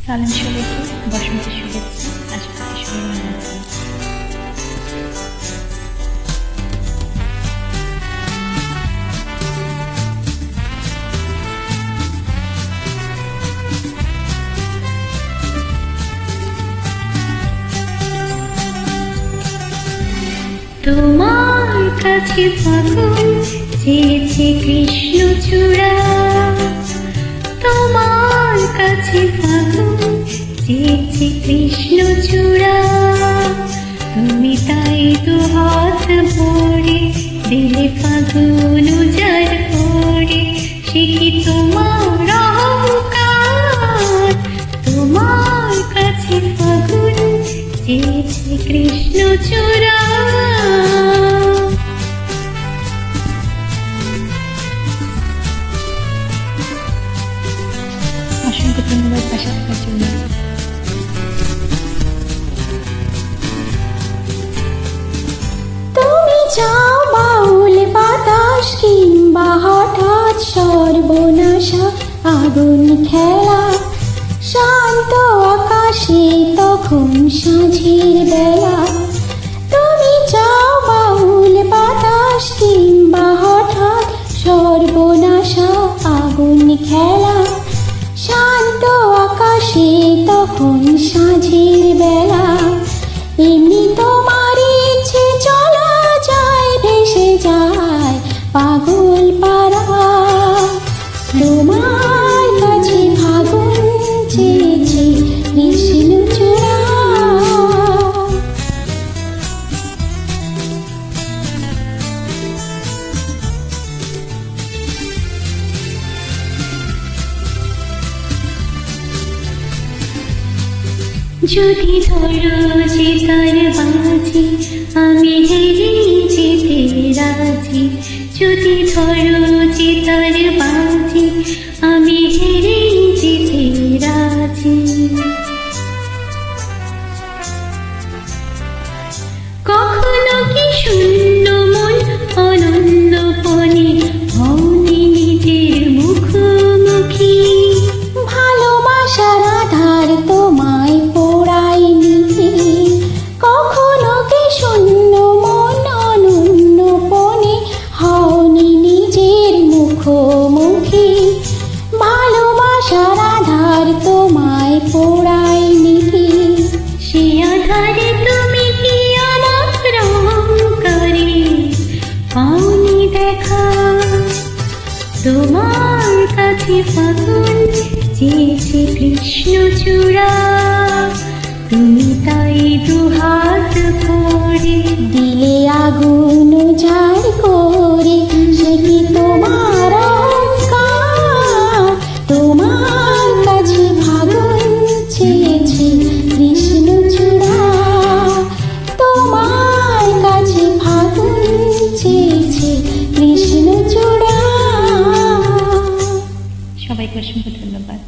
সালাম সবাইকে, বসন্তের শুভেচ্ছা। আশা করি সবাই ভালো আছেন। তোমার কাছে ফাগুন চেয়েছে কৃষ্ণচূড়া, তোমার কাছে ফাগুন চেয়েছে কৃষ্ণচূড়া। তুমি তাই দু হাত ভরে দিলে ফাগুন উজাড় করে, সে কি তোমার অহংকার? তোমার কাছে ফাগুন চেয়েছে কৃষ্ণচূড়া। অসংখ্য ধন্যবাদ পাশে থাকার জন্য। তুমি চাও বাউল বাতাস কিংবা হঠাৎ সর্বনাশা আগুন খেলা, শান্ত আকাশে তখন সাঁঝের বেলা। তুমি চাও বাউল বাতাস কিংবা হঠাৎ সর্বনাশা আগুন খেলা, শান্ত আকাশে তখন সাঁঝের বেলা। এমনি তোমার ইচ্ছে চলা যায়, ভেসে যায় পাগল পারা। তোমার কাছে ফাগুন চেয়েছে কৃষ্ণচূড়া। যদি ধরো যে তার বাজি, আমি হেরে যেতে রাজি। যদি ধরো যে তার বাজি, আমি হেরে যেতে রাজি। কখনো কি শূন্য মন অনন্যপনে হওনি নিজের মুখোমুখি? ভালোবাসার আধার তোমায় পোড়ায়নি, কখনো কি শূন্য মন অনন্যপনে হওনি নিজের মুখোমুখি? ভালোবাসার আধার তোমায় পোড়ায়নি, সে আধারে তুমি কি আমার অহংকারে পাওনি দেখা? তোমার কাছে ফাগুন চেয়েছে কৃষ্ণচূড়া, তুমি তাই দু হাত ভরে দিলে আগুন উজাড় করে, সে কি তোমার অহংকার? তোমার কাছে ফাগুন চেয়েছে কৃষ্ণচূড়া, তোমার কাছে ফাগুন চেয়েছে কৃষ্ণচূড়া। সবাইকে অসংখ্য ধন্যবাদ।